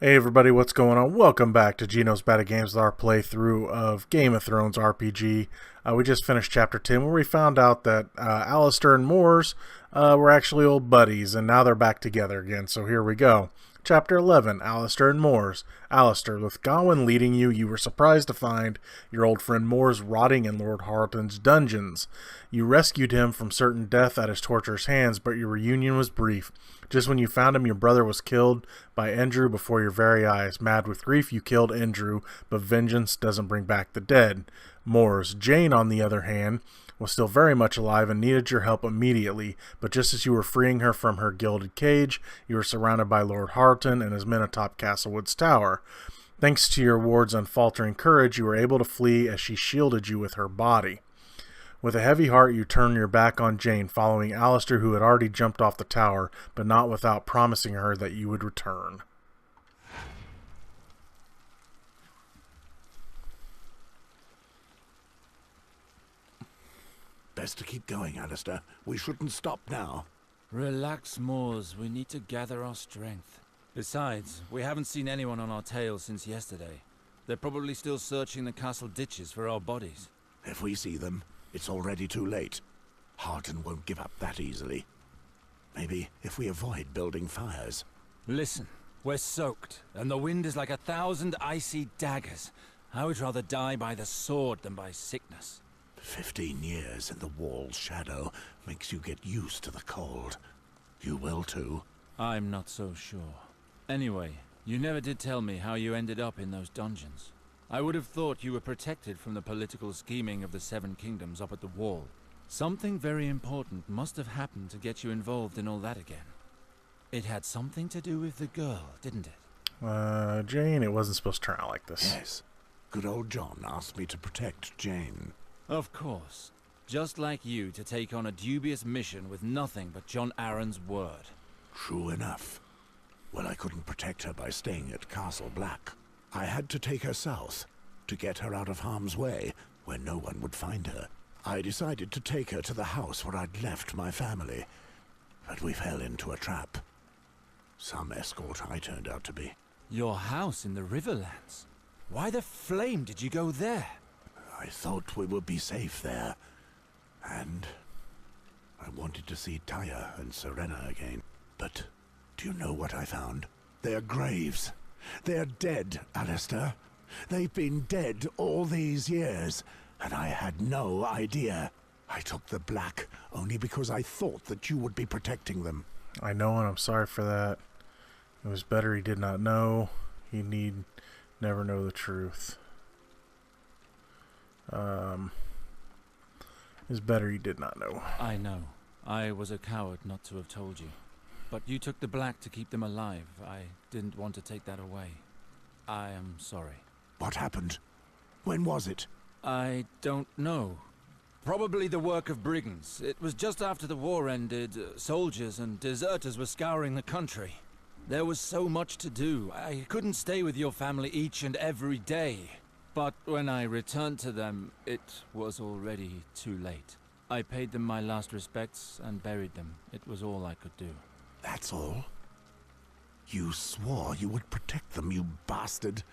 Hey everybody, what's going on? Welcome back to Geno's Bad Games, our playthrough of Game of Thrones RPG. We just finished Chapter 10 where we found out that Alistair and Mors were actually old buddies, and now they're back together again, so here we go. Chapter 11, Alistair and Mors. Alistair, with Gawain leading you, you were surprised to find your old friend Mors rotting in Lord Harton's dungeons. You rescued him from certain death at his torturer's hands, but your reunion was brief. Just when you found him, your brother was killed by Andrew before your very eyes. Mad with grief, you killed Andrew, but vengeance doesn't bring back the dead. Mors. Jane, on the other hand, was still very much alive and needed your help immediately, but just as you were freeing her from her gilded cage, you were surrounded by Lord Harton and his men atop Castlewood's tower. Thanks to your ward's unfaltering courage, you were able to flee as she shielded you with her body. With a heavy heart, you turned your back on Jane, following Alistair, who had already jumped off the tower, but not without promising her that you would return. Best to keep going, Alistair. We shouldn't stop now. Relax, Mors. We need to gather our strength. Besides, we haven't seen anyone on our tail since yesterday. They're probably still searching the castle ditches for our bodies. If we see them, it's already too late. Harton won't give up that easily. Maybe if we avoid building fires. Listen, we're soaked, and the wind is like 1,000 icy daggers. I would rather die by the sword than by sickness. 15 years in the wall's shadow makes you get used to the cold. You will too. I'm not so sure. Anyway, you never did tell me how you ended up in those dungeons. I would have thought you were protected from the political scheming of the Seven Kingdoms up at the wall. Something very important must have happened to get you involved in all that again. It had something to do with the girl, didn't it? Jane, it wasn't supposed to turn out like this. Yes. Good old John asked me to protect Jane. Of course. Just like you to take on a dubious mission with nothing but John Arryn's word. True enough. Well, I couldn't protect her by staying at Castle Black. I had to take her south, to get her out of harm's way, where no one would find her. I decided to take her to the house where I'd left my family, but we fell into a trap. Some escort I turned out to be. Your house in the Riverlands? Why the flame did you go there? I thought we would be safe there, and I wanted to see Taya and Serena again. But do you know what I found? Their graves. They're dead, Alistair. They've been dead all these years, and I had no idea. I took the Black only because I thought that you would be protecting them. I know, and I'm sorry for that. It was better he did not know. He need never know the truth. It's better he did not know. I know. I was a coward not to have told you. But you took the Black to keep them alive. I didn't want to take that away. I am sorry. What happened? When was it? I don't know. Probably the work of brigands. It was just after the war ended. Soldiers and deserters were scouring the country. There was so much to do. I couldn't stay with your family each and every day. But when I returned to them, it was already too late. I paid them my last respects and buried them. It was all I could do. That's all? You swore you would protect them, you bastard.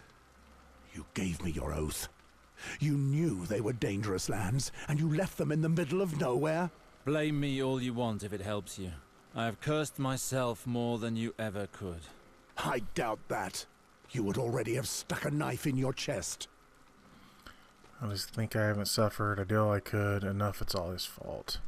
You gave me your oath. You knew they were dangerous lands, and you left them in the middle of nowhere? Blame me all you want if it helps you. I have cursed myself more than you ever could. I doubt that. You would already have stuck a knife in your chest. I just think I haven't suffered. I did all I could. Enough, it's all his fault.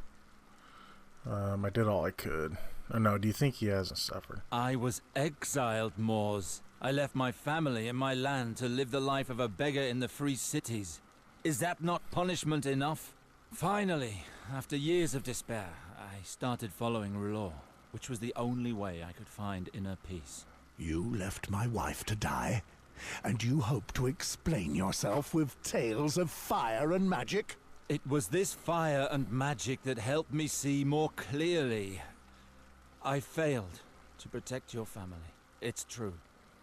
I did all I could. Oh, no, do you think he hasn't suffered? I was exiled, Mors. I left my family and my land to live the life of a beggar in the free cities. Is that not punishment enough? Finally, after years of despair, I started following R'hllor, which was the only way I could find inner peace. You left my wife to die, and you hope to explain yourself with tales of fire and magic? It was this fire and magic that helped me see more clearly. I failed to protect your family. It's true.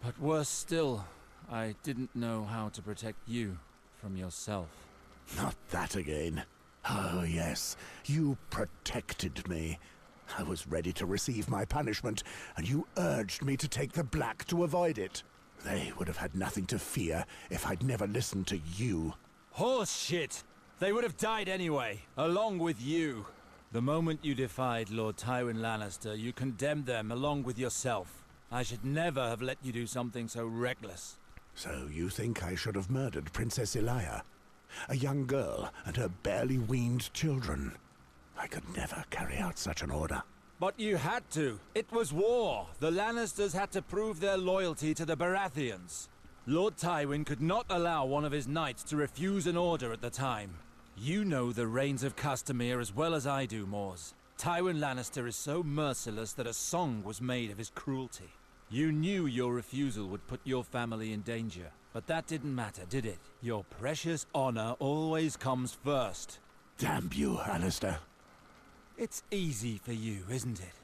But worse still, I didn't know how to protect you from yourself. Not that again. Oh yes, you protected me. I was ready to receive my punishment, and you urged me to take the Black to avoid it. They would have had nothing to fear if I'd never listened to you. Horse shit! They would have died anyway, along with you. The moment you defied Lord Tywin Lannister, you condemned them along with yourself. I should never have let you do something so reckless. So you think I should have murdered Princess Elia? A young girl and her barely weaned children. I could never carry out such an order. But you had to. It was war. The Lannisters had to prove their loyalty to the Baratheons. Lord Tywin could not allow one of his knights to refuse an order at the time. You know the reigns of Castamere as well as I do, Mors. Tywin Lannister is so merciless that a song was made of his cruelty. You knew your refusal would put your family in danger, but that didn't matter, did it? Your precious honor always comes first. Damn you, Alistair. It's easy for you, isn't it?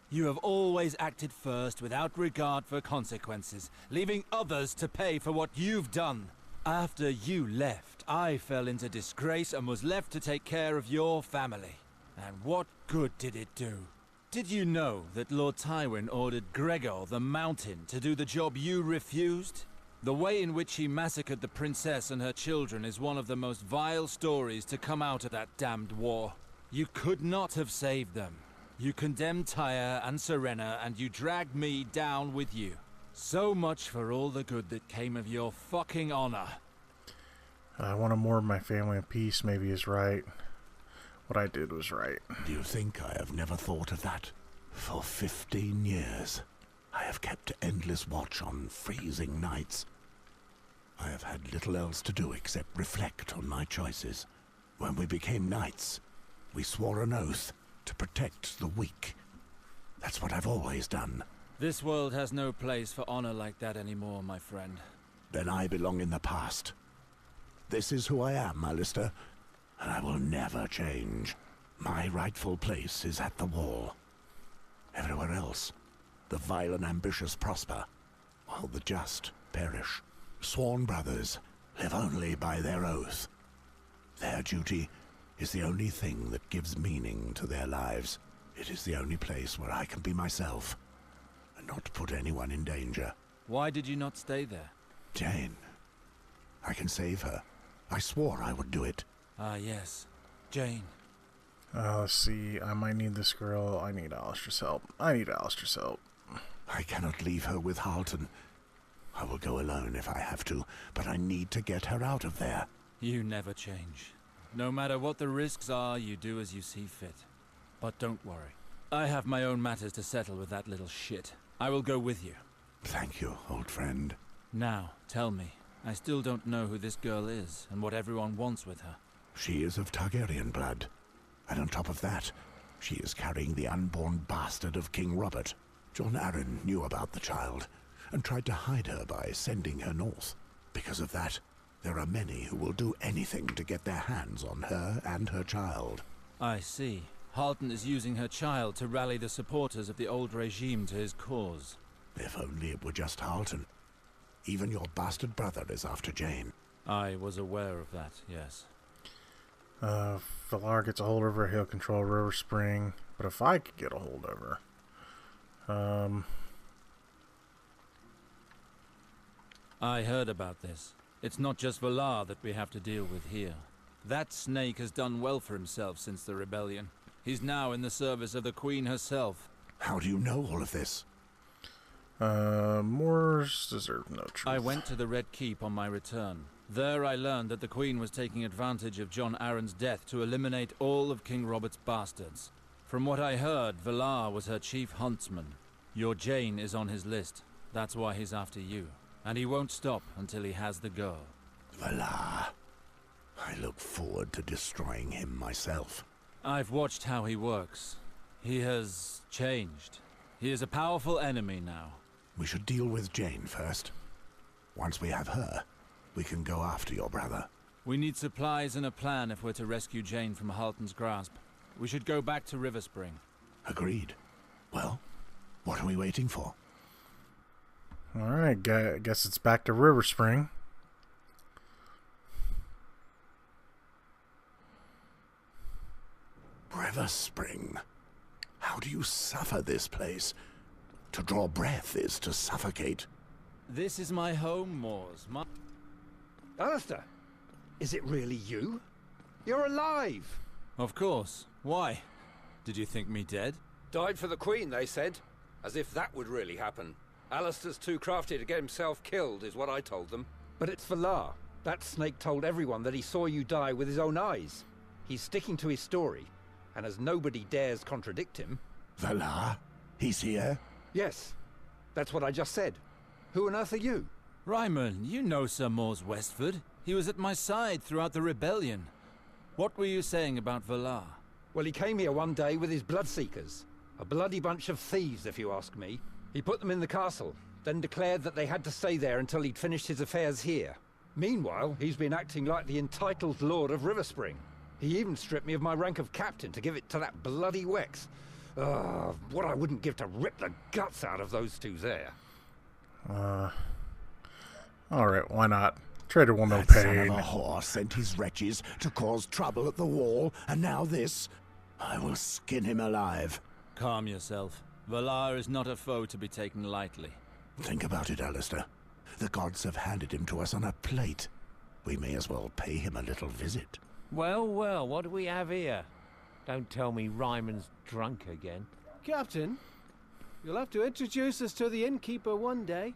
You have always acted first without regard for consequences, leaving others to pay for what you've done. After you left, I fell into disgrace and was left to take care of your family. And what good did it do? Did you know that Lord Tywin ordered Gregor the Mountain to do the job you refused? The way in which he massacred the princess and her children is one of the most vile stories to come out of that damned war. You could not have saved them. You condemned Tyre and Serena, and you dragged me down with you. So much for all the good that came of your fucking honor. I want to mourn my family in peace, maybe is right. What I did was right. Do you think I have never thought of that? For 15 years, I have kept endless watch on freezing nights. I have had little else to do except reflect on my choices. When we became knights, we swore an oath to protect the weak. That's what I've always done. This world has no place for honor like that anymore, my friend. Then I belong in the past. This is who I am, Alistair, and I will never change. My rightful place is at the wall. Everywhere else, the vile and ambitious prosper, while the just perish. Sworn brothers live only by their oath. Their duty is the only thing that gives meaning to their lives. It is the only place where I can be myself, and not put anyone in danger. Why did you not stay there? Jane. I can save her. I swore I would do it. Ah, yes. Jane. Let's see. I might need this girl. I need Alistair's help. I need Alistair's help. I cannot leave her with Halton. I will go alone if I have to, but I need to get her out of there. You never change. No matter what the risks are, you do as you see fit. But don't worry. I have my own matters to settle with that little shit. I will go with you. Thank you, old friend. Now, tell me. I still don't know who this girl is, and what everyone wants with her. She is of Targaryen blood. And on top of that, she is carrying the unborn bastard of King Robert. Jon Arryn knew about the child, and tried to hide her by sending her north. Because of that, there are many who will do anything to get their hands on her and her child. I see. Halton is using her child to rally the supporters of the old regime to his cause. If only it were just Halton. Even your bastard brother is after Jane. I was aware of that, yes. Valar gets a hold of her, he'll control River Spring. But if I could get a hold of her... I heard about this. It's not just Valar that we have to deal with here. That snake has done well for himself since the rebellion. He's now in the service of the Queen herself. How do you know all of this? Moors deserve no truth. I went to the Red Keep on my return. There I learned that the Queen was taking advantage of Jon Arryn's death to eliminate all of King Robert's bastards. From what I heard, Valar was her chief huntsman. Your Jane is on his list. That's why he's after you. And he won't stop until he has the girl. Valar. I look forward to destroying him myself. I've watched how he works. He has changed. He is a powerful enemy now. We should deal with Jane first. Once we have her, we can go after your brother. We need supplies and a plan if we're to rescue Jane from Halton's grasp. We should go back to River Spring. Agreed. Well, what are we waiting for? Alright, I guess it's back to River Spring. River Spring. How do you suffer this place? To draw breath is to suffocate. This is my home, Moors. Alistair, is it really you? You're alive! Of course. Why? Did you think me dead? Died for the Queen, they said. As if that would really happen. Alistair's too crafty to get himself killed, is what I told them. But it's Valar. That snake told everyone that he saw you die with his own eyes. He's sticking to his story, and as nobody dares contradict him... Valar? He's here? Yes, that's what I just said. Who on earth are you? Ryman, you know Sir Mors Westford. He was at my side throughout the rebellion. What were you saying about Valar? Well, he came here one day with his Bloodseekers. A bloody bunch of thieves, if you ask me. He put them in the castle, then declared that they had to stay there until he'd finished his affairs here. Meanwhile, he's been acting like the entitled lord of Riverspring. He even stripped me of my rank of captain to give it to that bloody Wex. What I wouldn't give to rip the guts out of those two there. Alright, why not? Trader will know That son of pain. a whore sent his wretches to cause trouble at the wall, and now this. I will skin him alive. Calm yourself. Valar is not a foe to be taken lightly. Think about it, Alistair. The gods have handed him to us on a plate. We may as well pay him a little visit. Well, well, what do we have here? Don't tell me Ryman's drunk again. Captain, you'll have to introduce us to the innkeeper one day.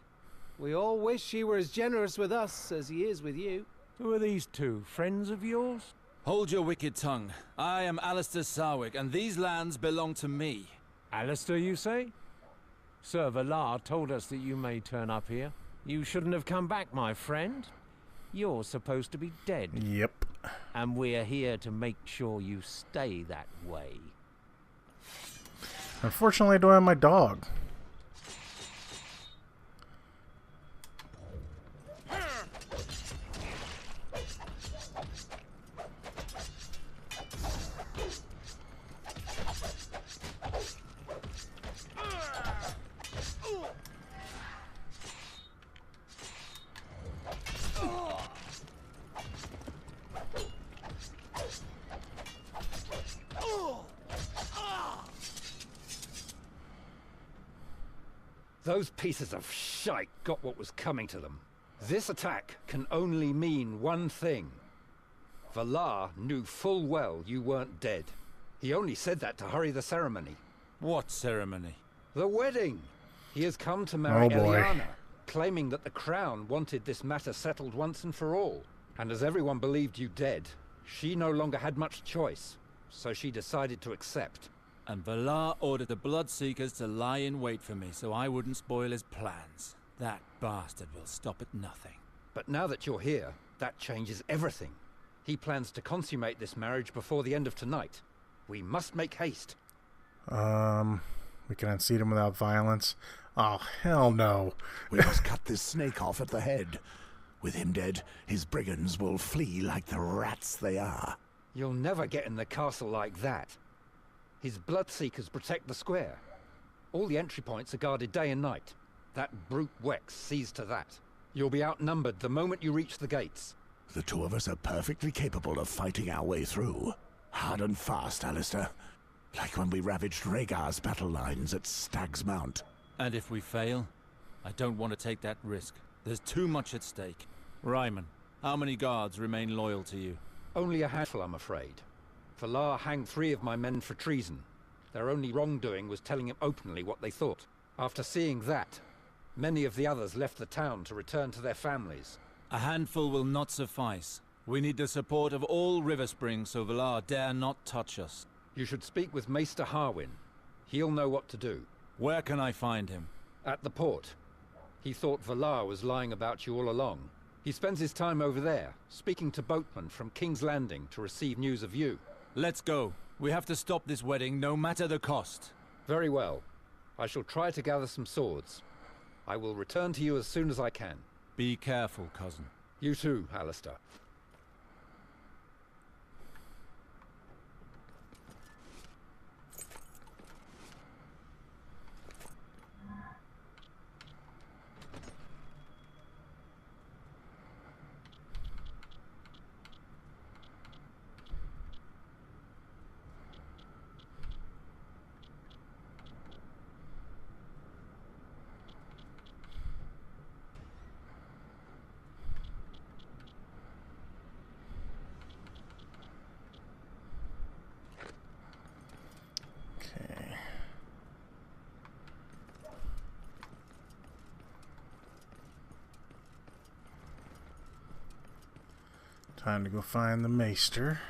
We all wish he were as generous with us as he is with you. Who are these two? Friends of yours? Hold your wicked tongue. I am Alistair Sarwick, and these lands belong to me. Alistair, you say? Sir Valar told us that you may turn up here. You shouldn't have come back, my friend. You're supposed to be dead. Yep. And we're here to make sure you stay that way. Unfortunately, I don't have my dog. Those pieces of shite got what was coming to them. This attack can only mean one thing. Valar knew full well you weren't dead. He only said that to hurry the ceremony. What ceremony? The wedding! He has come to marry Oh, boy. Eliana, claiming that the crown wanted this matter settled once and for all. And as everyone believed you dead, she no longer had much choice, so she decided to accept. And Valar ordered the Bloodseekers to lie in wait for me so I wouldn't spoil his plans. That bastard will stop at nothing. But now that you're here, that changes everything. He plans to consummate this marriage before the end of tonight. We must make haste. We can unseat him without violence. Oh, hell no. We must cut this snake off at the head. With him dead, his brigands will flee like the rats they are. You'll never get in the castle like that. His Bloodseekers protect the square. All the entry points are guarded day and night. That brute Wex sees to that. You'll be outnumbered the moment you reach the gates. The two of us are perfectly capable of fighting our way through. Hard and fast, Alistair. Like when we ravaged Rhaegar's battle lines at Stag's Mount. And if we fail, I don't want to take that risk. There's too much at stake. Ryman, how many guards remain loyal to you? Only a handful, I'm afraid. Valar hanged 3 of my men for treason. Their only wrongdoing was telling him openly what they thought. After seeing that, many of the others left the town to return to their families. A handful will not suffice. We need the support of all Riversprings so Valar dare not touch us. You should speak with Maester Harwin. He'll know what to do. Where can I find him? At the port. He thought Valar was lying about you all along. He spends his time over there, speaking to boatmen from King's Landing to receive news of you. Let's go. We have to stop this wedding, no matter the cost. Very well. I shall try to gather some swords. I will return to you as soon as I can. Be careful, cousin. You too, Alistair. Time to go find the maester.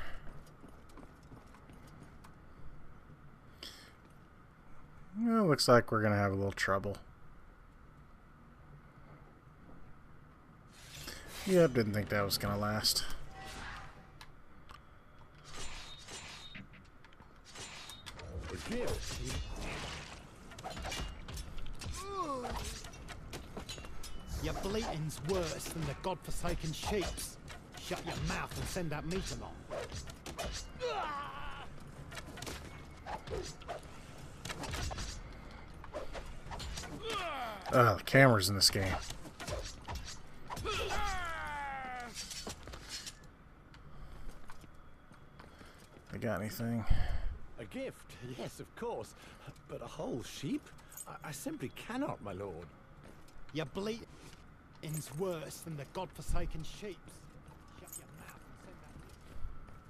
Well, looks like we're gonna have a little trouble. Yep, didn't think that was gonna last. Your bleating's worse than the godforsaken sheeps. Shut your mouth and send that meat along. The cameras in this game. They got anything? A gift, yes, of course. But a whole sheep? I simply cannot, my lord. Your bleating's worse than the godforsaken sheeps. Shut your mouth and send that meat.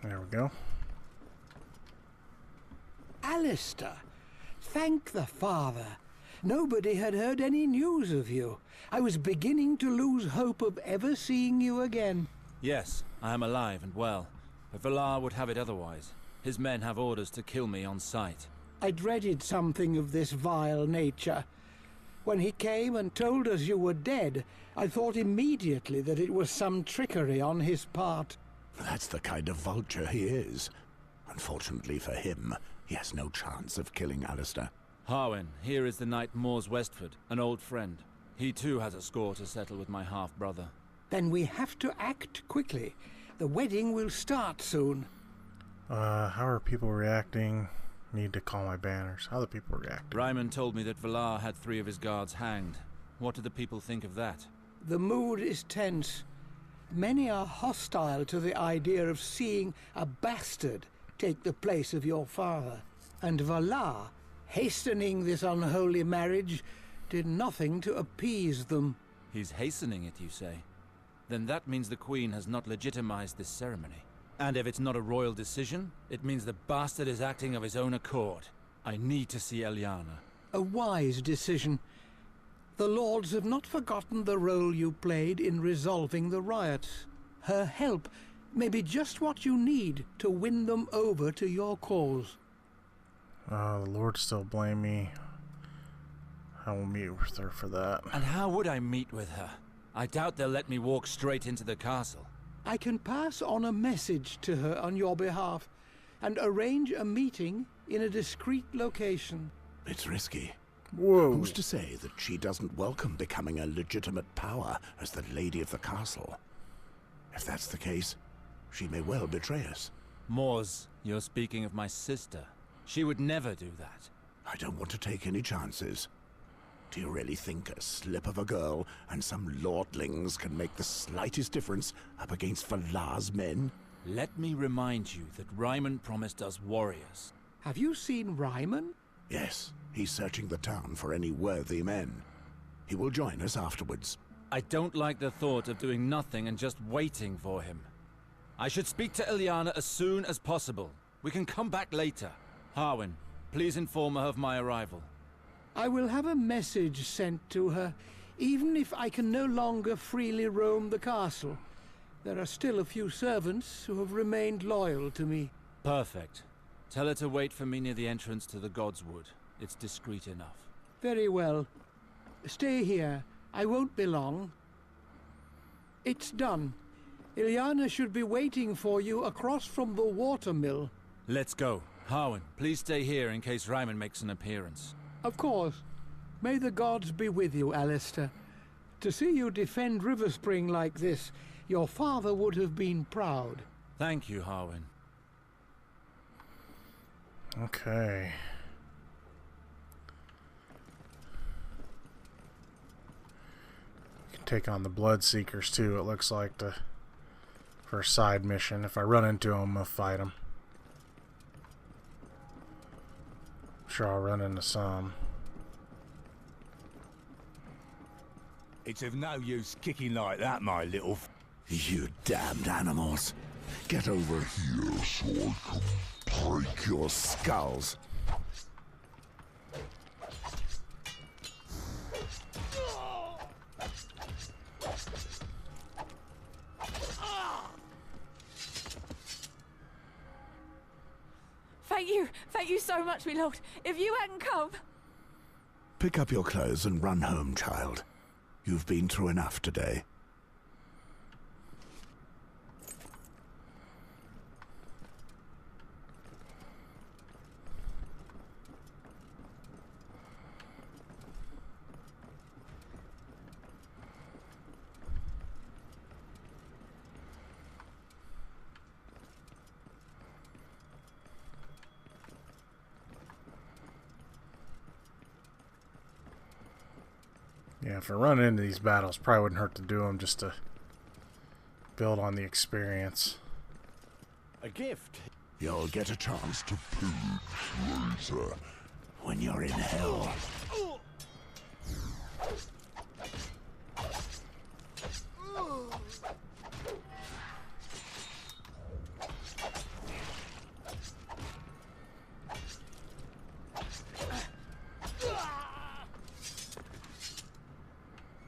There we go. Alistair, thank the Father. Nobody had heard any news of you. I was beginning to lose hope of ever seeing you again. Yes, I am alive and well, but Valar would have it otherwise. His men have orders to kill me on sight. I dreaded something of this vile nature. When he came and told us you were dead, I thought immediately that it was some trickery on his part. That's the kind of vulture he is. Unfortunately for him, he has no chance of killing Alistair. Harwin, here is the knight Mors Westford, an old friend. He too has a score to settle with my half-brother. Then we have to act quickly. The wedding will start soon. How are people reacting? Need to call my banners. How are the people reacting? Ryman told me that Valar had 3 of his guards hanged. What do the people think of that? The mood is tense. Many are hostile to the idea of seeing a bastard take the place of your father. And Valar, hastening this unholy marriage, did nothing to appease them. He's hastening it, you say? Then that means the Queen has not legitimized this ceremony. And if it's not a royal decision, it means the bastard is acting of his own accord. I need to see Eliana. A wise decision. The Lords have not forgotten the role you played in resolving the riots. Her help may be just what you need to win them over to your cause. The Lords still blame me. I will meet with her for that. And how would I meet with her? I doubt they'll let me walk straight into the castle. I can pass on a message to her on your behalf and arrange a meeting in a discreet location. It's risky. Whoa. Who's to say that she doesn't welcome becoming a legitimate power as the lady of the castle? If that's the case, she may well betray us. Mors, you're speaking of my sister. She would never do that. I don't want to take any chances. Do you really think a slip of a girl and some lordlings can make the slightest difference up against Valar's men? Let me remind you that Ryman promised us warriors. Have you seen Ryman? Yes, he's searching the town for any worthy men. He will join us afterwards. I don't like the thought of doing nothing and just waiting for him. I should speak to Eliana as soon as possible. We can come back later. Harwin, please inform her of my arrival. I will have a message sent to her, even if I can no longer freely roam the castle. There are still a few servants who have remained loyal to me. Perfect. Tell her to wait for me near the entrance to the God's Wood. It's discreet enough. Very well. Stay here. I won't be long. It's done. Ilyana should be waiting for you across from the watermill. Let's go. Harwin, please stay here in case Ryman makes an appearance. Of course. May the gods be with you, Alistair. To see you defend Riverspring like this, your father would have been proud. Thank you, Harwin. Okay. You can take on the Bloodseekers too, it looks like, for a side mission. If I run into them, I'll fight them. I'm sure I'll run into some. It's of no use kicking like that, my little... You damned animals. Get over here so I can break your skulls. Thank you so much, my lord. If you hadn't come... Pick up your clothes and run home, child. You've been through enough today. Yeah, if I run into these battles, probably wouldn't hurt to do them just to build on the experience. A gift. You'll get a chance to pillage later, when you're in hell.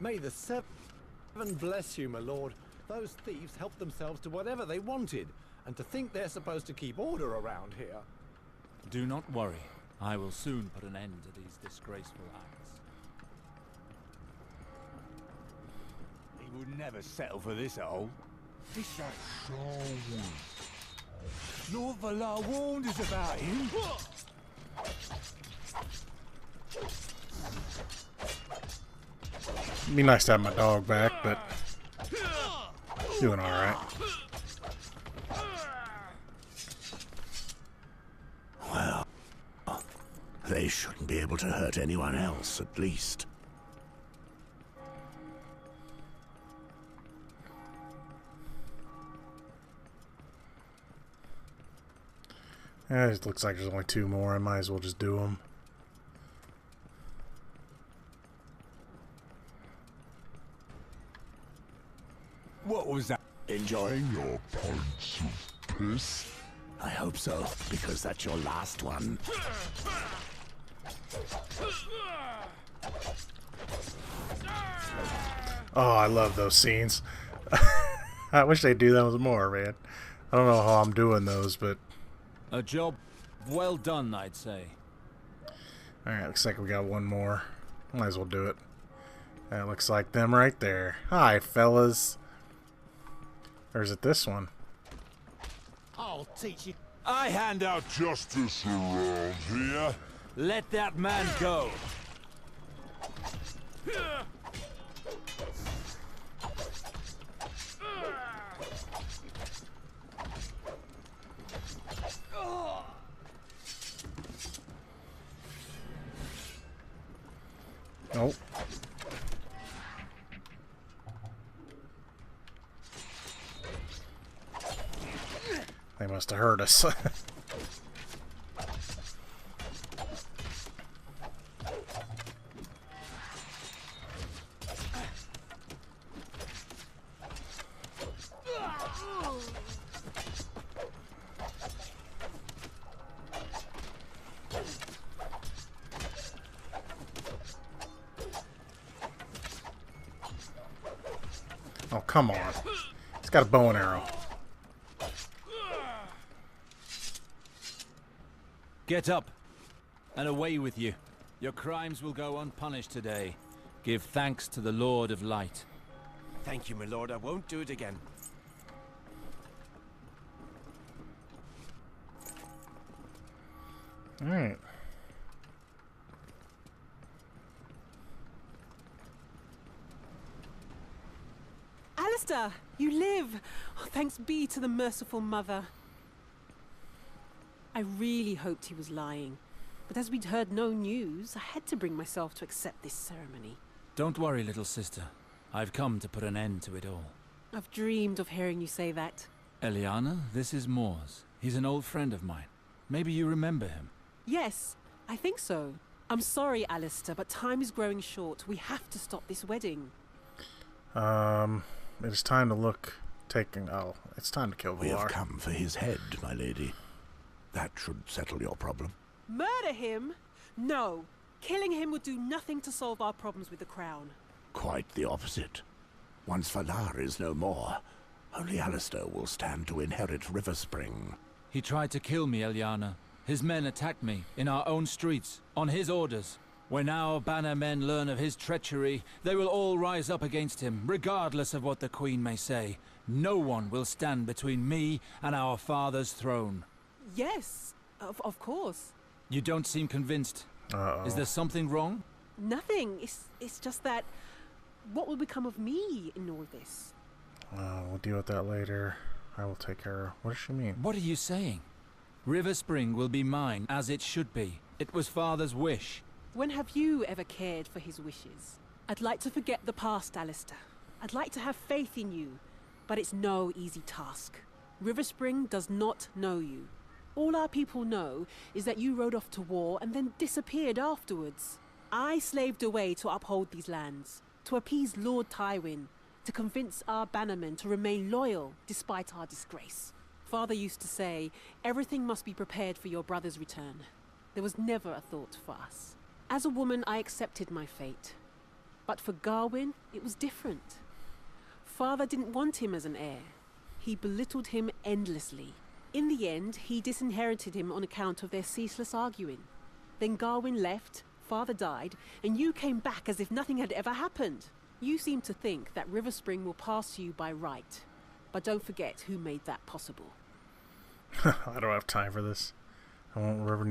May the seven bless you, my lord. Those thieves helped themselves to whatever they wanted, and to think they're supposed to keep order around here. Do not worry. I will soon put an end to these disgraceful acts. He would never settle for this at all. It's that soul. Lord Valar warned us about him. It'd be nice to have my dog back, but doing all right. Well, they shouldn't be able to hurt anyone else, at least. It looks like there's only 2 more. I might as well just do them. What was that? Enjoying your pints of piss? I hope so, because that's your last one. Oh, I love those scenes. I wish they'd do those more, man. I don't know how I'm doing those, but... A job well done, I'd say. Alright, looks like we got 1 more. Might as well do it. That looks like them right there. Hi, fellas. Or is it this one? I'll teach you. I hand out Justice around here. Let that man go. Nope. They must have heard us. Oh, come on. He's got a bow and arrow. Get up, and away with you. Your crimes will go unpunished today. Give thanks to the Lord of Light. Thank you, my lord. I won't do it again. Alright. Alistair, you live! Oh, thanks be to the merciful mother. I really hoped he was lying, but as we'd heard no news, I had to bring myself to accept this ceremony. Don't worry, little sister. I've come to put an end to it all. I've dreamed of hearing you say that. Eliana, this is Mors. He's an old friend of mine. Maybe you remember him. Yes, I think so. I'm sorry, Alistair, but time is growing short. We have to stop this wedding. It is time to look. It's time to kill We have Valar. come for his head, my lady. That should settle your problem. Murder him? No. Killing him would do nothing to solve our problems with the crown. Quite the opposite. Once Valar is no more, only Alistair will stand to inherit River Spring. He tried to kill me, Eliana. His men attacked me in our own streets, on his orders. When our banner men learn of his treachery, they will all rise up against him, regardless of what the Queen may say. No one will stand between me and our father's throne. Yes, of course. You don't seem convinced. Uh-oh. Is there something wrong? Nothing. It's just that... What will become of me in all this? We'll deal with that later. I will take care. What does she mean? What are you saying? River Spring will be mine, as it should be. It was Father's wish. When have you ever cared for his wishes? I'd like to forget the past, Alistair. I'd like to have faith in you, but it's no easy task. River Spring does not know you. All our people know is that you rode off to war and then disappeared afterwards. I slaved away to uphold these lands, to appease Lord Tywin, to convince our bannermen to remain loyal despite our disgrace. Father used to say, everything must be prepared for your brother's return. There was never a thought for us. As a woman, I accepted my fate. But for Garwin, it was different. Father didn't want him as an heir. He belittled him endlessly. In the end, he disinherited him on account of their ceaseless arguing. Then Garwin left, Father died, and you came back as if nothing had ever happened. You seem to think that River Spring will pass you by right. But don't forget who made that possible. I don't have time for this. I won't ever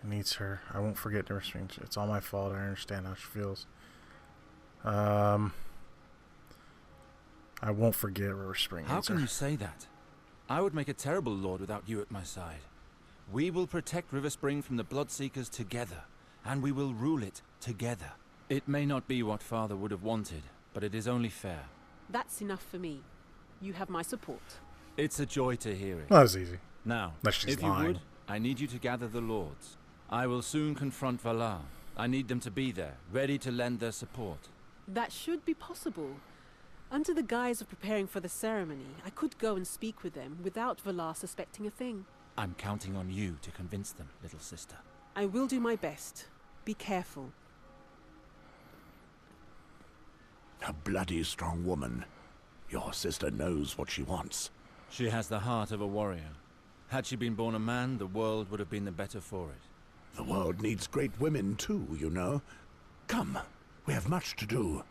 needs her. I won't forget River Spring. It's all my fault. I understand how she feels. I won't forget River Spring. How can you say that? I would make a terrible lord without you at my side. We will protect River Spring from the Bloodseekers together, and we will rule it together. It may not be what Father would have wanted, but it is only fair. That's enough for me. You have my support. It's a joy to hear it. That was easy. Now, Unless she's if lying. you would, I need you to gather the lords. I will soon confront Valar. I need them to be there, ready to lend their support. That should be possible. Under the guise of preparing for the ceremony, I could go and speak with them without Valar suspecting a thing. I'm counting on you to convince them, little sister. I will do my best. Be careful. A bloody strong woman. Your sister knows what she wants. She has the heart of a warrior. Had she been born a man, the world would have been the better for it. The world needs great women too, you know. Come, we have much to do.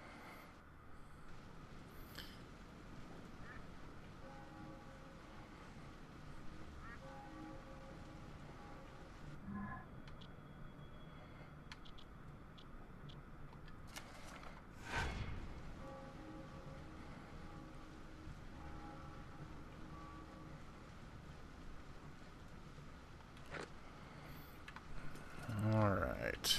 All right.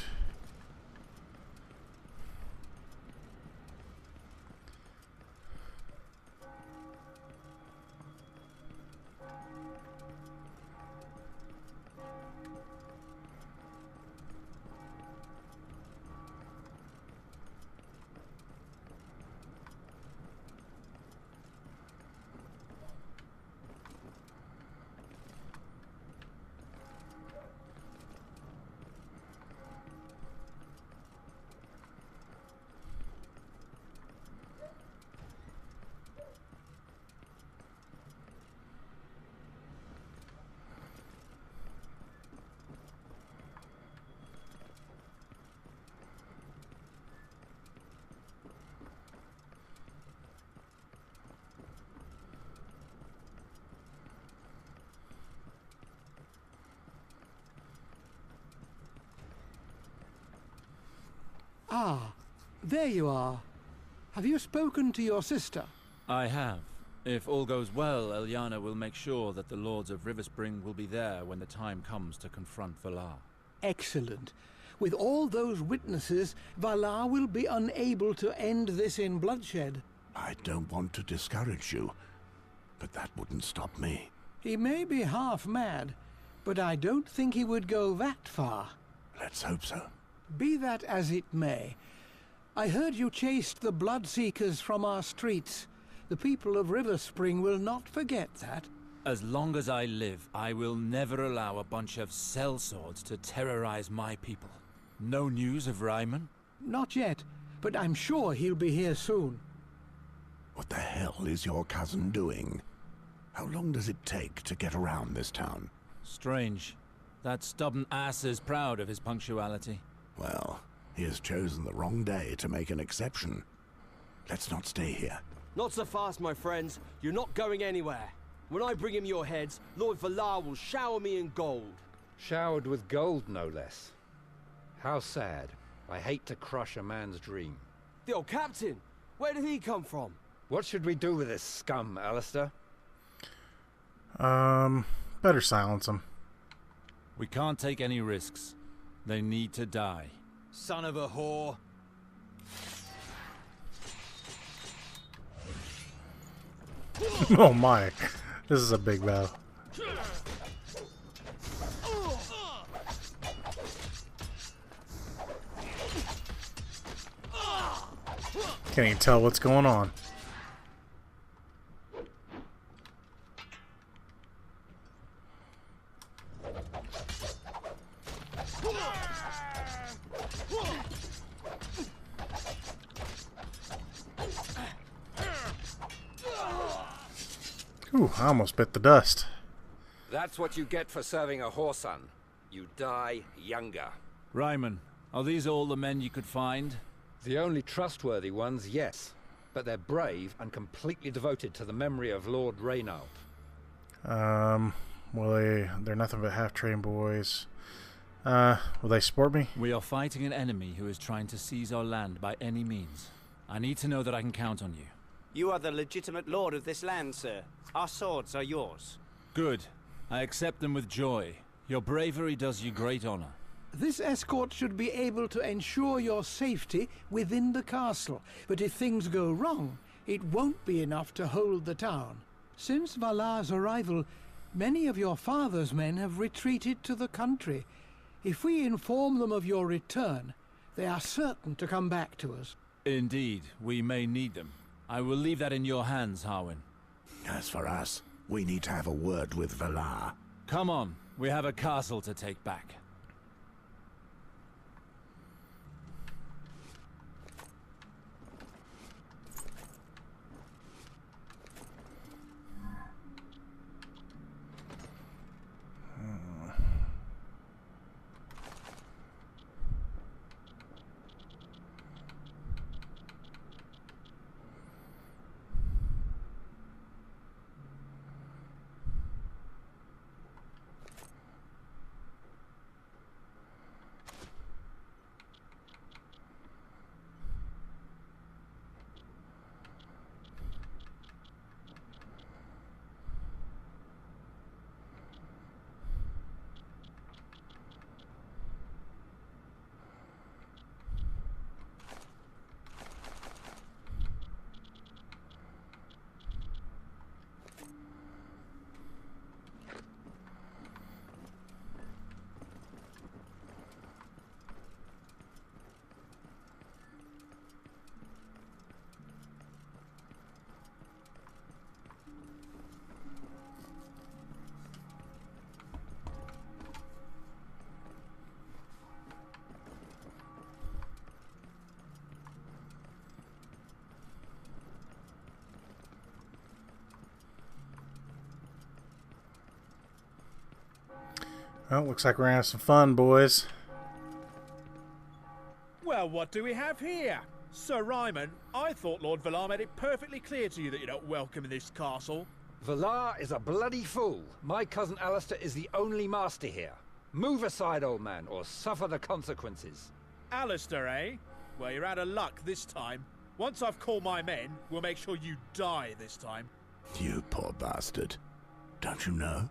Ah, there you are. Have you spoken to your sister? I have. If all goes well, Eliana will make sure that the Lords of River Spring will be there when the time comes to confront Valar. Excellent. With all those witnesses, Valar will be unable to end this in bloodshed. I don't want to discourage you, but that wouldn't stop me. He may be half mad, but I don't think he would go that far. Let's hope so. Be that as it may, I heard you chased the Bloodseekers from our streets. The people of River Spring will not forget that. As long as I live, I will never allow a bunch of sellswords to terrorize my people. No news of Ryman? Not yet, but I'm sure he'll be here soon. What the hell is your cousin doing? How long does it take to get around this town? Strange. That stubborn ass is proud of his punctuality. Well, he has chosen the wrong day to make an exception. Let's not stay here. Not so fast, my friends. You're not going anywhere. When I bring him your heads, Lord Valar will shower me in gold. Showered with gold, no less. How sad. I hate to crush a man's dream. The old captain! Where did he come from? What should we do with this scum, Alistair? Better silence him. We can't take any risks. They need to die. Son of a whore. Oh my. This is a big battle. Can't even tell what's going on. Ooh, I almost bit the dust. That's what you get for serving a whoreson. You die younger. Ryman, are these all the men you could find? The only trustworthy ones, yes. But they're brave and completely devoted to the memory of Lord Reynald. Well, they're nothing but half-trained boys. Will they support me? We are fighting an enemy who is trying to seize our land by any means. I need to know that I can count on you. You are the legitimate lord of this land, sir. Our swords are yours. Good. I accept them with joy. Your bravery does you great honor. This escort should be able to ensure your safety within the castle, but if things go wrong, it won't be enough to hold the town. Since Valar's arrival, many of your father's men have retreated to the country. If we inform them of your return, they are certain to come back to us. Indeed, we may need them. I will leave that in your hands, Harwin. As for us, we need to have a word with Valar. Come on, we have a castle to take back. Well, looks like we're gonna have some fun, boys. Well, what do we have here? Sir Ryman, I thought Lord Valar made it perfectly clear to you that you're not welcome in this castle. Valar is a bloody fool. My cousin Alistair is the only master here. Move aside, old man, or suffer the consequences. Alistair, eh? Well, you're out of luck this time. Once I've called my men, we'll make sure you die this time. You poor bastard. Don't you know?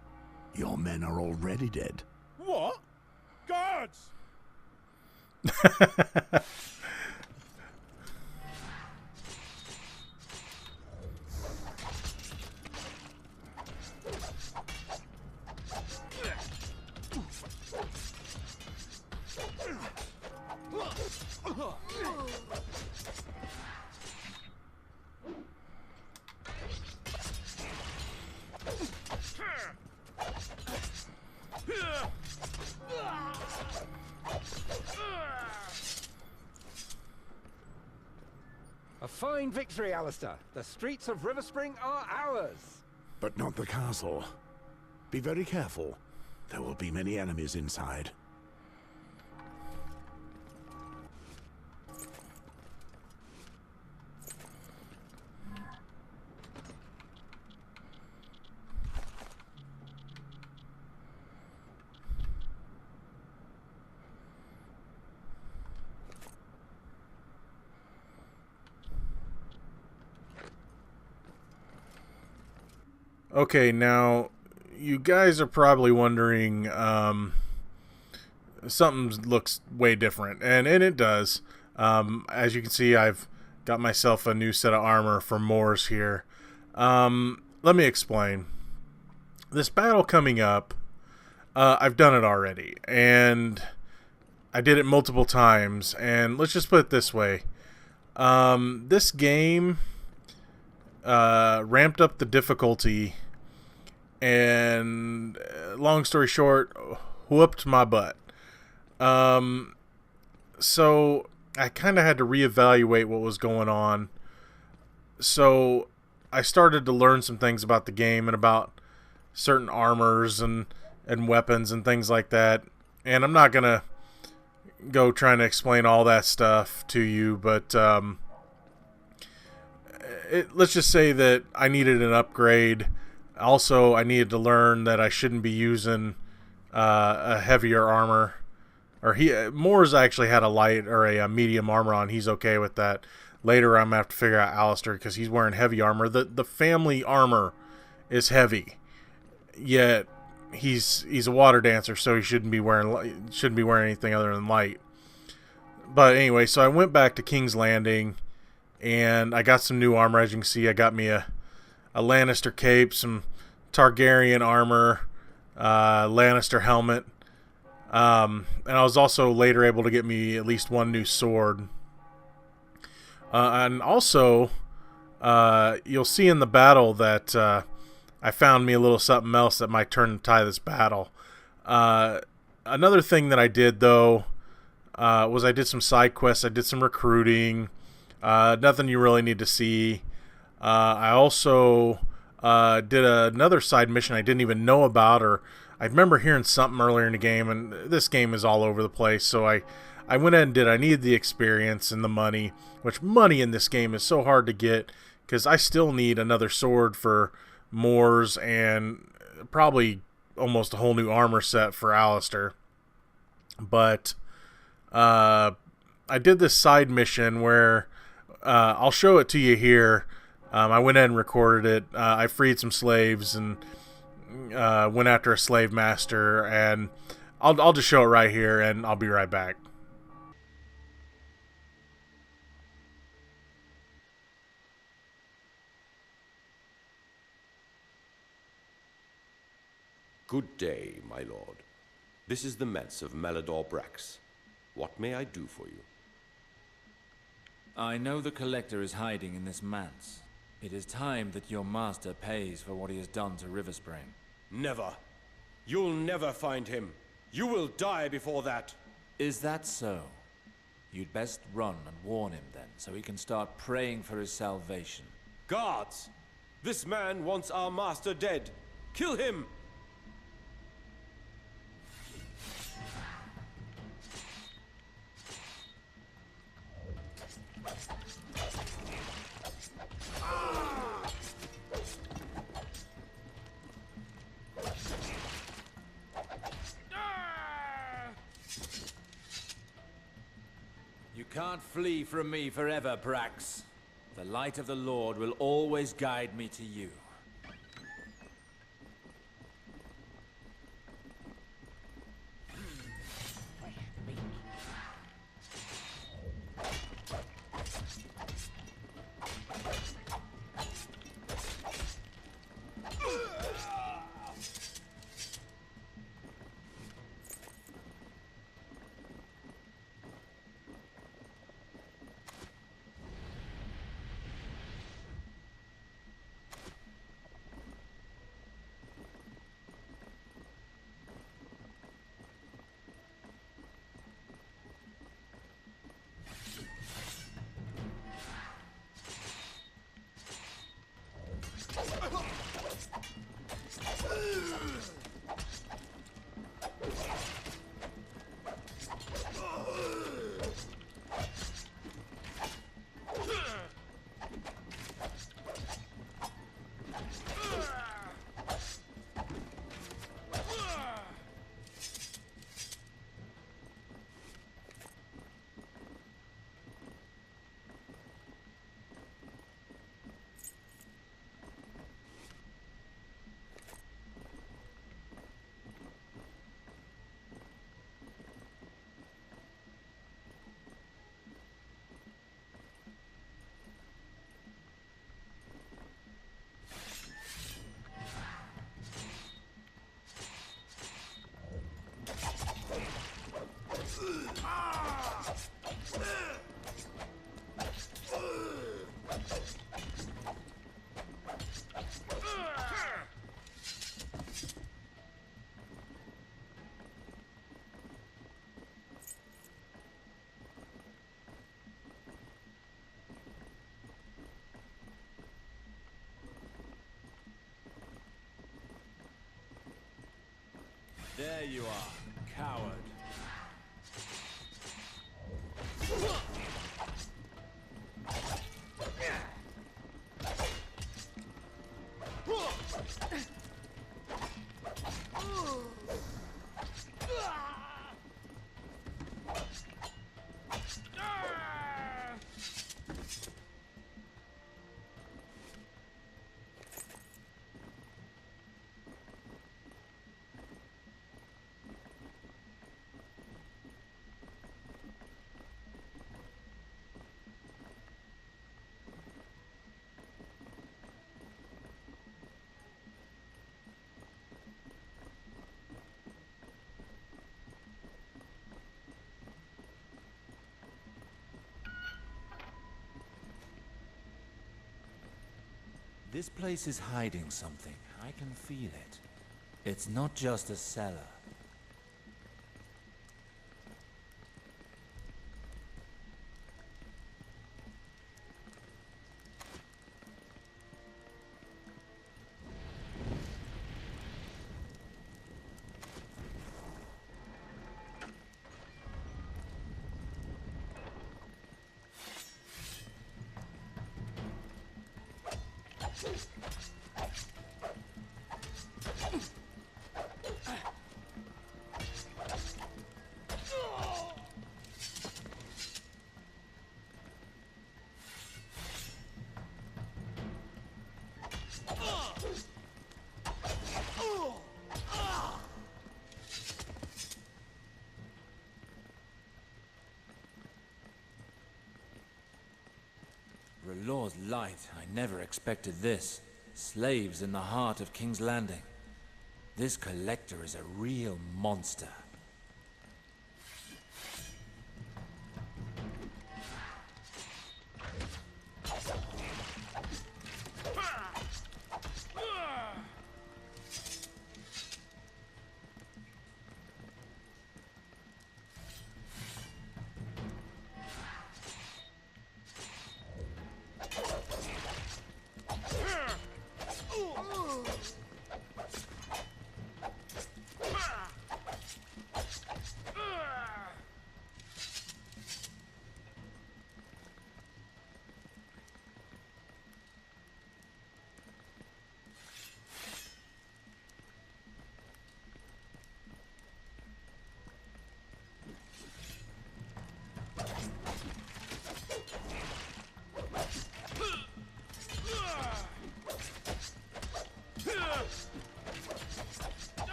Your men are already dead. What? Guards! fine victory, Alistair. The streets of River Spring are ours. But not the castle. Be very careful. There will be many enemies inside. Okay, now you guys are probably wondering, something looks way different, and it does. As you can see, I've got myself a new set of armor for Moors here. Let me explain. This battle coming up, I've done it already, and I did it multiple times, and let's just put it this way. This game ramped up the difficulty, and long story short, whooped my butt. So I kind of had to reevaluate what was going on. So I started to learn some things about the game and about certain armors and weapons and things like that. And I'm not going to go trying to explain all that stuff to you, but let's just say that I needed an upgrade. Also, I needed to learn that I shouldn't be using a heavier armor. Or Moors actually had a light or a medium armor on. He's okay with that. Later, I'm going to have to figure out Alistair because he's wearing heavy armor. The family armor is heavy, yet he's a water dancer, so he shouldn't be wearing anything other than light. But anyway, so I went back to King's Landing, and I got some new armor. As you can see, I got me a Lannister cape, some Targaryen armor, Lannister helmet. And I was also later able to get me at least one new sword. And also, you'll see in the battle that I found me a little something else that might turn the tide of this battle. Another thing that I did, though, was I did some side quests. I did some recruiting. Nothing you really need to see. I also did another side mission I didn't even know about, or I remember hearing something earlier in the game, and this game is all over the place, so I went ahead and did. I needed the experience and the money, which money in this game is so hard to get, because I still need another sword for Moors and probably almost a whole new armor set for Alistair. But I did this side mission where I'll show it to you here. I went ahead and recorded it. I freed some slaves and went after a slave master, and I'll just show it right here, and I'll be right back. Good day, my lord. This is the Metz of Melador Brax. What may I do for you? I know the Collector is hiding in this manse. It is time that your master pays for what he has done to River Spring. Never. You'll never find him. You will die before that. Is that so? You'd best run and warn him then, so he can start praying for his salvation. Guards! This man wants our master dead. Kill him! You can't flee from me forever, Brax. The light of the Lord will always guide me to you. This place is hiding something. I can feel it. It's not just a cellar. Lord's light, I never expected this. Slaves in the heart of King's Landing. This collector is a real monster.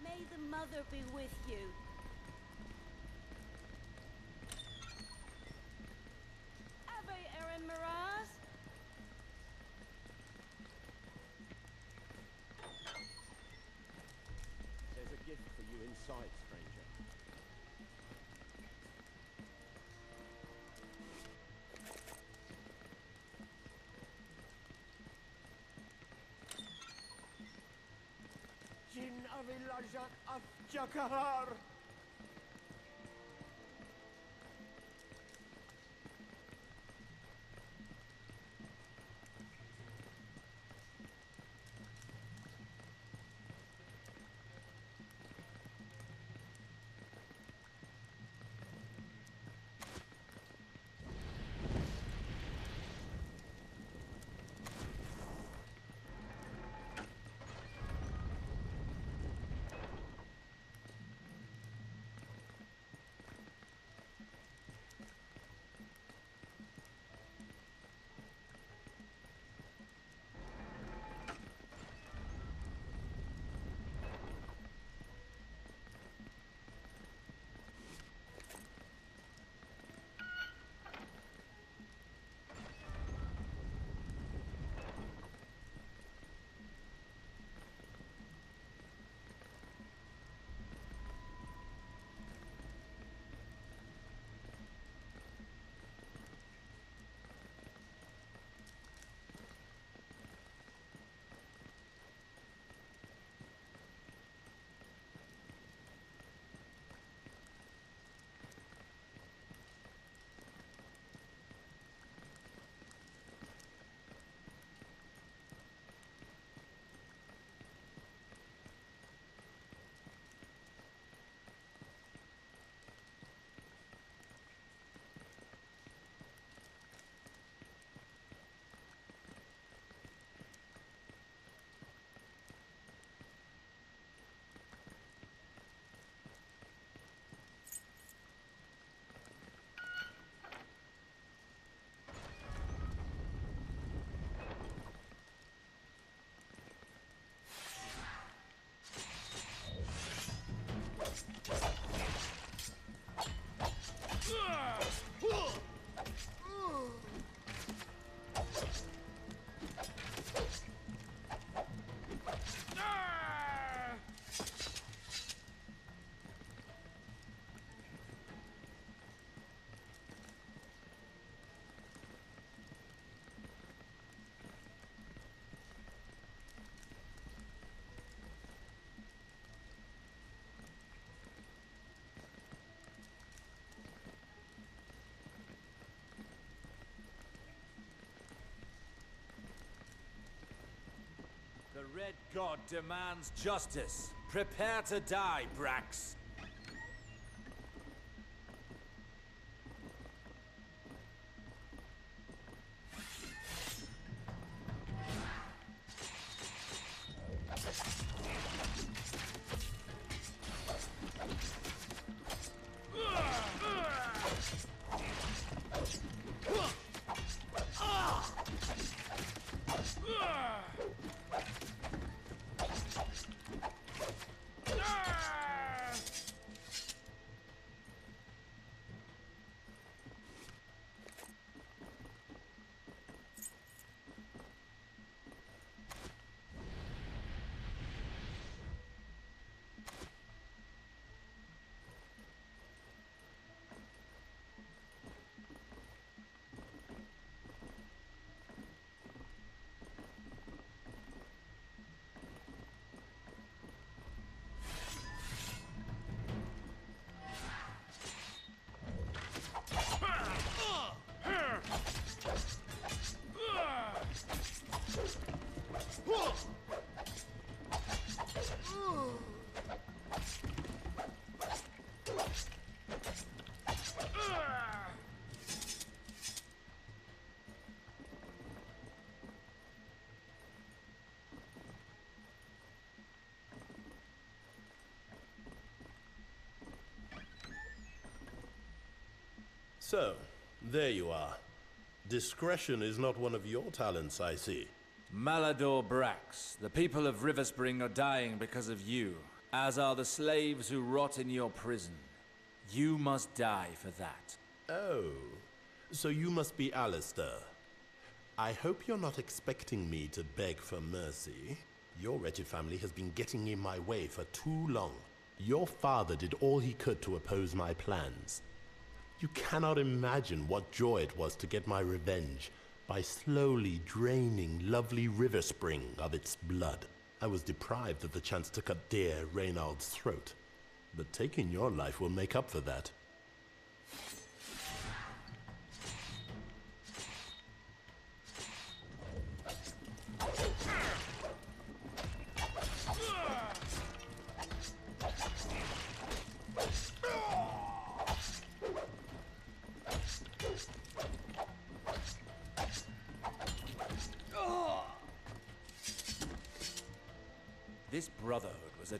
May the Mother be with you. Ave Erin Miraz. There's a gift for you inside, stranger. Jin Avilajak of Jakahar! Red God demands justice. Prepare to die, Brax. So, there you are. Discretion is not one of your talents, I see. Malador Brax, the people of Riverspring are dying because of you, as are the slaves who rot in your prison. You must die for that. Oh, so you must be Alistair. I hope you're not expecting me to beg for mercy. Your wretched family has been getting in my way for too long. Your father did all he could to oppose my plans. You cannot imagine what joy it was to get my revenge by slowly draining lovely Riverspring of its blood. I was deprived of the chance to cut dear Reynald's throat, but taking your life will make up for that. This brotherhood was a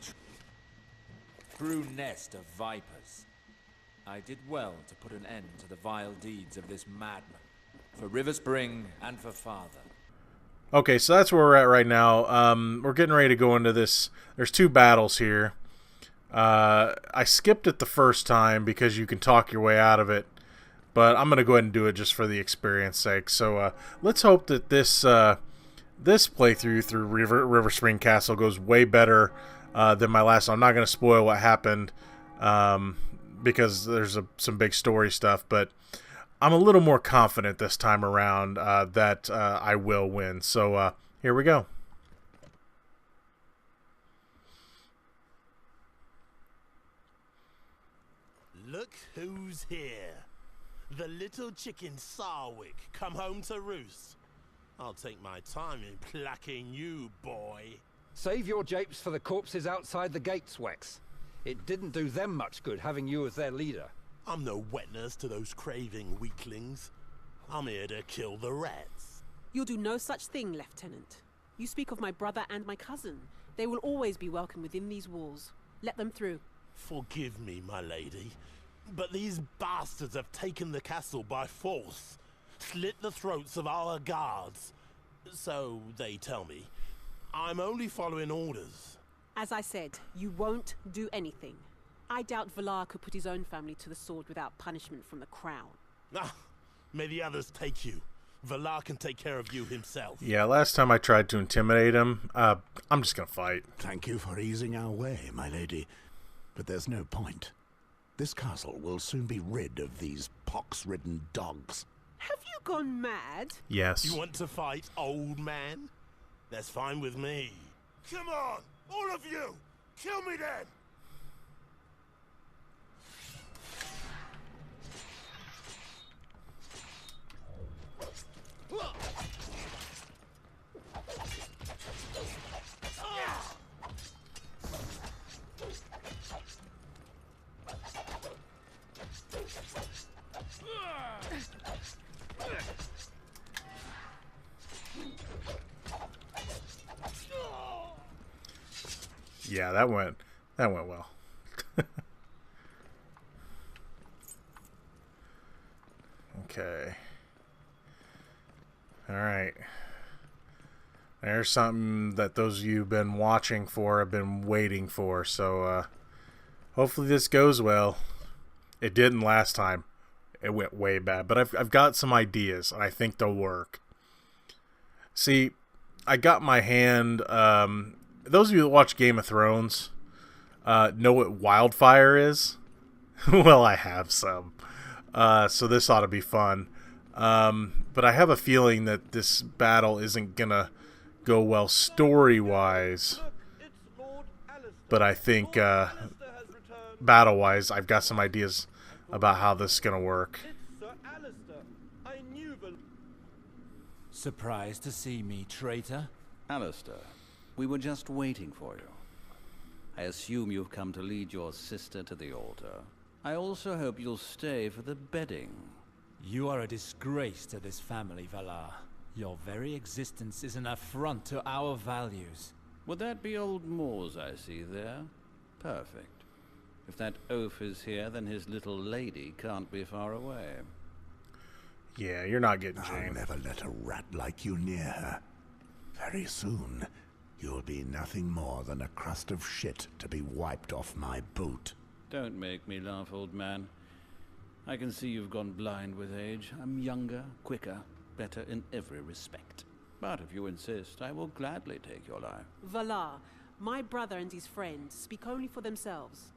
true nest of vipers. I did well to put an end to the vile deeds of this madman, for Riverspring and for father. Okay, so that's where we're at right now. We're getting ready to go into this. There's two battles here. I skipped it the first time because you can talk your way out of it, but I'm going to go ahead and do it just for the experience sake. So let's hope that this playthrough through Riverspring Castle goes way better than my last one. I'm not going to spoil what happened because there's some big story stuff, but I'm a little more confident this time around that I will win. So here we go. Look who's here. The little chicken Sarwick come home to roost. I'll take my time in plucking you, boy. Save your japes for the corpses outside the gates, Wex. It didn't do them much good having you as their leader. I'm no wet nurse to those craving weaklings. I'm here to kill the rats. You'll do no such thing, Lieutenant. You speak of my brother and my cousin. They will always be welcome within these walls. Let them through. Forgive me, my lady, but these bastards have taken the castle by force. Slit the throats of our guards. So they tell me. I'm only following orders. As I said, you won't do anything. I doubt Valar could put his own family to the sword without punishment from the crown. Ah, may the others take you. Valar can take care of you himself. Yeah, last time I tried to intimidate him, I'm just gonna fight. Thank you for easing our way, my lady. But there's no point. This castle will soon be rid of these pox-ridden dogs. Have you gone mad? Yes. You want to fight, old man? That's fine with me. Come on, all of you! Kill me then! Yeah, that went well. Okay. All right. There's something that those of you who've been watching for have been waiting for. So hopefully this goes well. It didn't last time. It went way bad. But I've got some ideas, and I think they'll work. See, I got my hand... those of you that watch Game of Thrones know what wildfire is. Well, I have some. So this ought to be fun. But I have a feeling that this battle isn't going to go well story-wise. But I think battle-wise, I've got some ideas about how this is going to work. Surprised to see me, traitor? Alistair, we were just waiting for you. I assume you've come to lead your sister to the altar. I also hope you'll stay for the bedding. You are a disgrace to this family, Valar. Your very existence is an affront to our values. Would that be old Moors I see there? Perfect. If that oaf is here, then his little lady can't be far away. Yeah, you're not getting Jane. I'll never let a rat like you near her. Very soon, you'll be nothing more than a crust of shit to be wiped off my boot. Don't make me laugh, old man. I can see you've gone blind with age. I'm younger, quicker, better in every respect. But if you insist, I will gladly take your life. Valar, my brother and his friends speak only for themselves.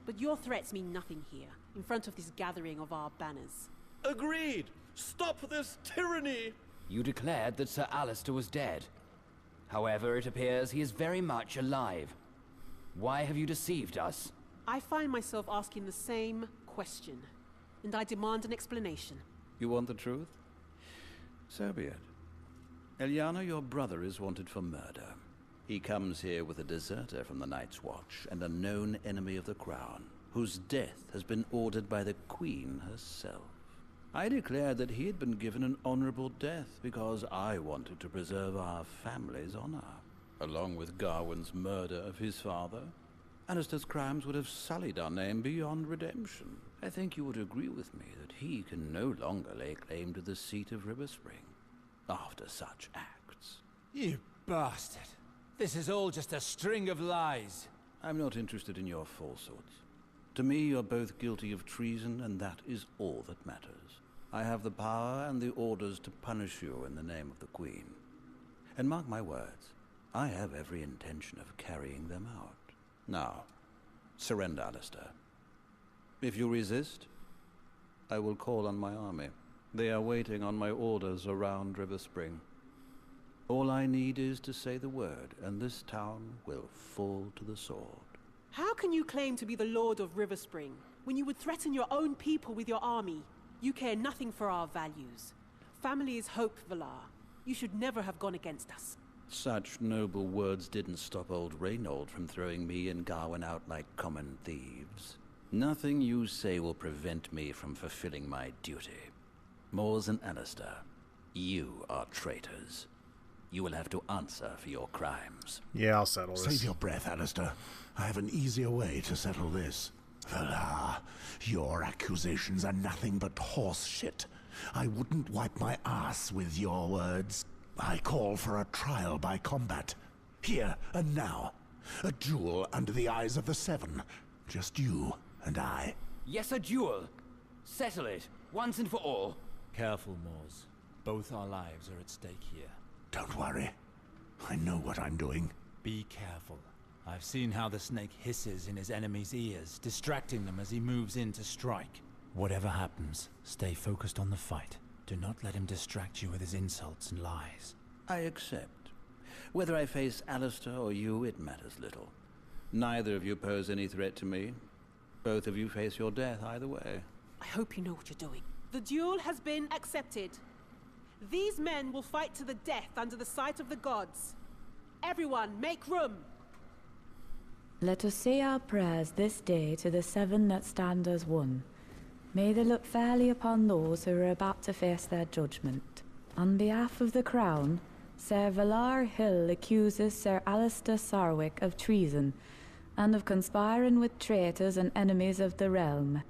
But your threats mean nothing here, in front of this gathering of our banners. Agreed! Stop this tyranny! You declared that Sir Alistair was dead. However, it appears he is very much alive. Why have you deceived us? I find myself asking the same question, and I demand an explanation. You want the truth? So be it. Eliana, your brother, is wanted for murder. He comes here with a deserter from the Night's Watch and a known enemy of the Crown, whose death has been ordered by the Queen herself. I declared that he had been given an honorable death because I wanted to preserve our family's honor. Along with Gawain's murder of his father, Alistair's crimes would have sullied our name beyond redemption. I think you would agree with me that he can no longer lay claim to the seat of Riverspring after such acts. You bastard! This is all just a string of lies. I'm not interested in your falsehoods. To me, you're both guilty of treason, and that is all that matters. I have the power and the orders to punish you in the name of the Queen. And mark my words, I have every intention of carrying them out. Now, surrender, Alistair. If you resist, I will call on my army. They are waiting on my orders around Riverspring. All I need is to say the word, and this town will fall to the sword. How can you claim to be the Lord of Riverspring when you would threaten your own people with your army? You care nothing for our values. Family is hope, Valar. You should never have gone against us. Such noble words didn't stop old Reynold from throwing me and Gawain out like common thieves. Nothing you say will prevent me from fulfilling my duty. Moors and Alistair, you are traitors. You will have to answer for your crimes. Yeah, I'll settle this. Save your breath, Alistair. I have an easier way to settle this. Valar, your accusations are nothing but horse shit. I wouldn't wipe my ass with your words. I call for a trial by combat. Here and now. A duel under the eyes of the Seven. Just you and I. Yes, a duel. Settle it, once and for all. Careful, Moors. Both our lives are at stake here. Don't worry. I know what I'm doing. Be careful. I've seen how the snake hisses in his enemy's ears, distracting them as he moves in to strike. Whatever happens, stay focused on the fight. Do not let him distract you with his insults and lies. I accept. Whether I face Alistair or you, it matters little. Neither of you pose any threat to me. Both of you face your death either way. I hope you know what you're doing. The duel has been accepted. These men will fight to the death under the sight of the gods. Everyone, make room! Let us say our prayers this day to the Seven that stand as one. May they look fairly upon those who are about to face their judgment. On behalf of the Crown, Sir Valar Hill accuses Sir Alistair Sarwick of treason and of conspiring with traitors and enemies of the realm.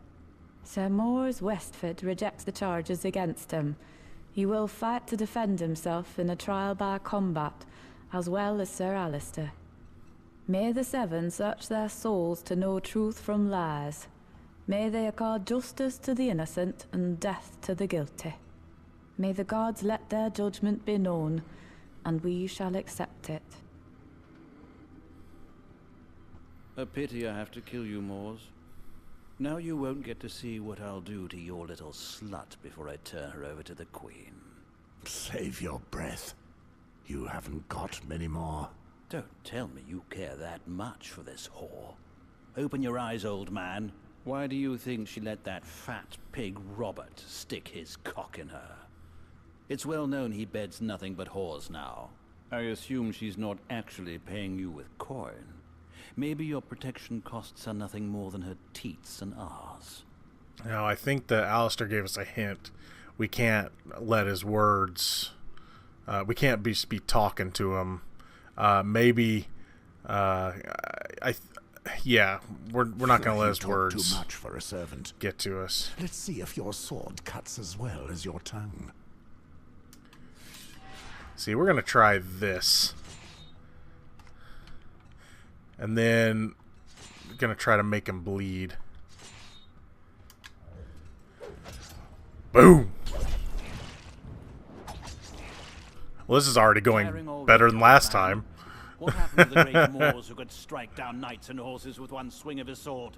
Sir Mors Westford rejects the charges against him. He will fight to defend himself in a trial by combat, as well as Sir Alistair. May the Seven search their souls to know truth from lies. May they accord justice to the innocent and death to the guilty. May the gods let their judgment be known, and we shall accept it. A pity I have to kill you, Mors. Now you won't get to see what I'll do to your little slut before I turn her over to the Queen. Save your breath. You haven't got many more. Don't tell me you care that much for this whore. Open your eyes, old man. Why do you think she let that fat pig Robert stick his cock in her? It's well known he beds nothing but whores now. I assume she's not actually paying you with coin. Maybe your protection costs are nothing more than her teats and ahs. Now, I think that Alistair gave us a hint. We can't let his words... we can't be talking to him. Yeah, we're not going to let his words too much for a servant. Get to us. Let's see if your sword cuts as well as your tongue. See, we're going to try this. And then we're going to try to make him bleed. Boom! Well, this is already going better than last time. What happened to the great Moors who could strike down knights and horses with one swing of his sword?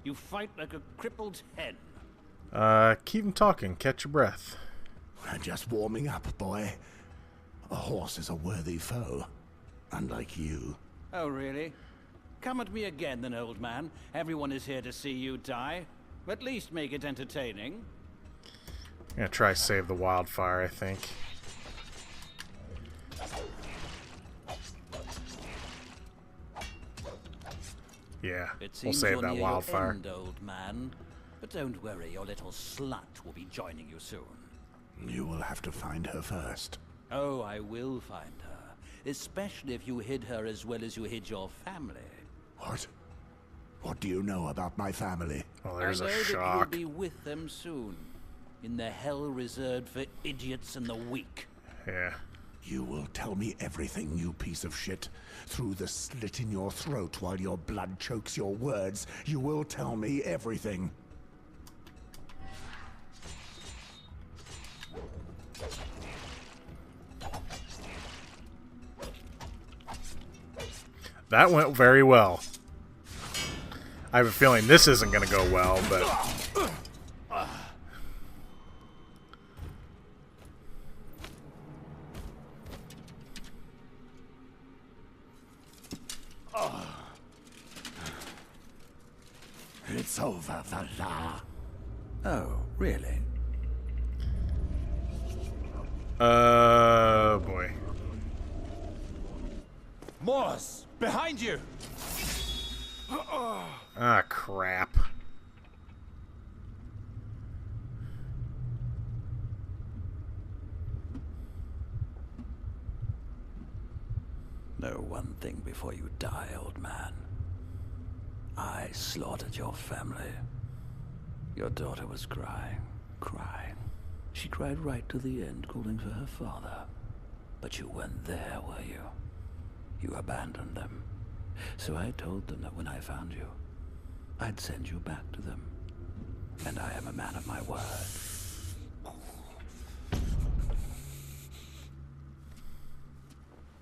You fight like a crippled hen. Keep him talking. Catch your breath. We're just warming up, boy. A horse is a worthy foe, unlike you. Oh, really? Come at me again, then, old man. Everyone is here to see you die. At least make it entertaining. I'm gonna try save the wildfire, I think. Yeah, we'll save that wildfire. End, old man. But don't worry, your little slut will be joining you soon. You will have to find her first. Oh, I will find her. Especially if you hid her as well as you hid your family. What? What do you know about my family? Well, there's I know a shock. That you'll be with them soon. In the hell reserved for idiots and the weak. Yeah. You will tell me everything, you piece of shit. Through the slit in your throat while your blood chokes your words, you will tell me everything. That went very well. I have a feeling this isn't going to go well, but... It's over, Valar. Oh, really? Boy. Mors, behind you! Ah, crap. Know one thing before you die, old man. I slaughtered your family. Your daughter was crying. She cried right to the end, calling for her father. But you weren't there, were you? You abandoned them. So I told them that when I found you, I'd send you back to them. And I am a man of my word.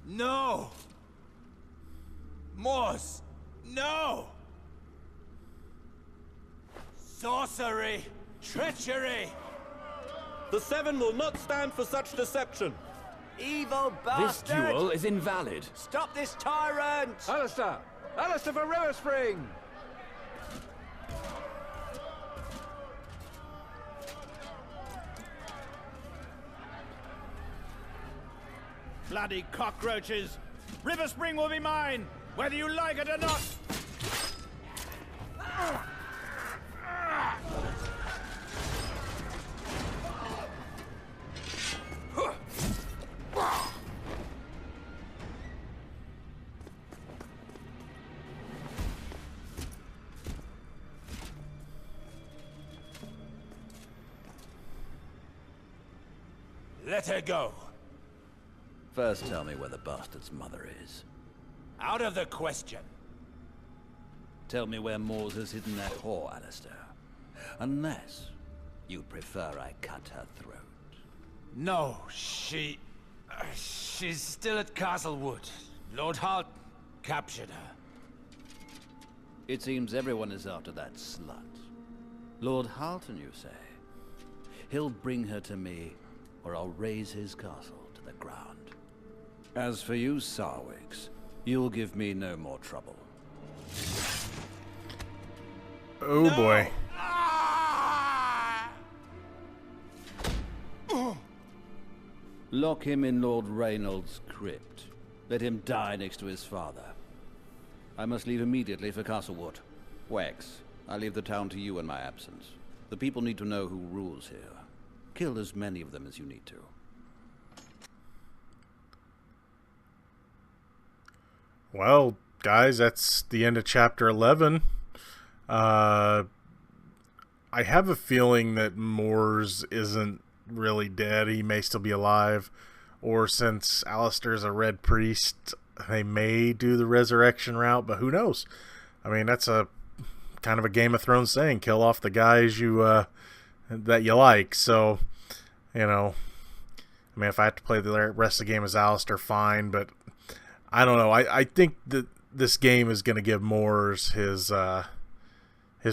No! Mors! No! Sorcery! Treachery! The Seven will not stand for such deception. Evil bastard! This duel is invalid. Stop this tyrant! Alistair! Alistair for River Spring! Bloody cockroaches! River Spring will be mine, whether you like it or not! Let her go. First tell me where the bastard's mother is. Out of the question. Tell me where Moores has hidden that whore, Alistair. Unless you prefer I cut her throat. No, she's still at Castlewood. Lord Holt captured her. It seems everyone is after that slut. Lord Halton, you say? He'll bring her to me, or I'll raise his castle to the ground. As for you, Sarwigs, you'll give me no more trouble. Oh no! Boy. Lock him in Lord Reynolds' crypt. Let him die next to his father. I must leave immediately for Castlewood. Wax, I leave the town to you in my absence. The people need to know who rules here. Kill as many of them as you need to. Well, guys, that's the end of chapter 11. I have a feeling that Moores isn't really dead. He may still be alive. Or since Alistair's a red priest, they may do the resurrection route, but who knows? I mean, that's a kind of a Game of Thrones saying, kill off the guys you that you like. So, you know, I mean, if I have to play the rest of the game as Alistair, fine, but I don't know. I think that this game is going to give Moores his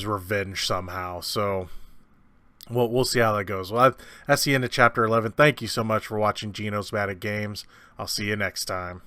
revenge somehow. So we'll see how that goes. Well, that's the end of chapter 11. Thank you so much for watching Geno's Bad at Games. I'll see you next time.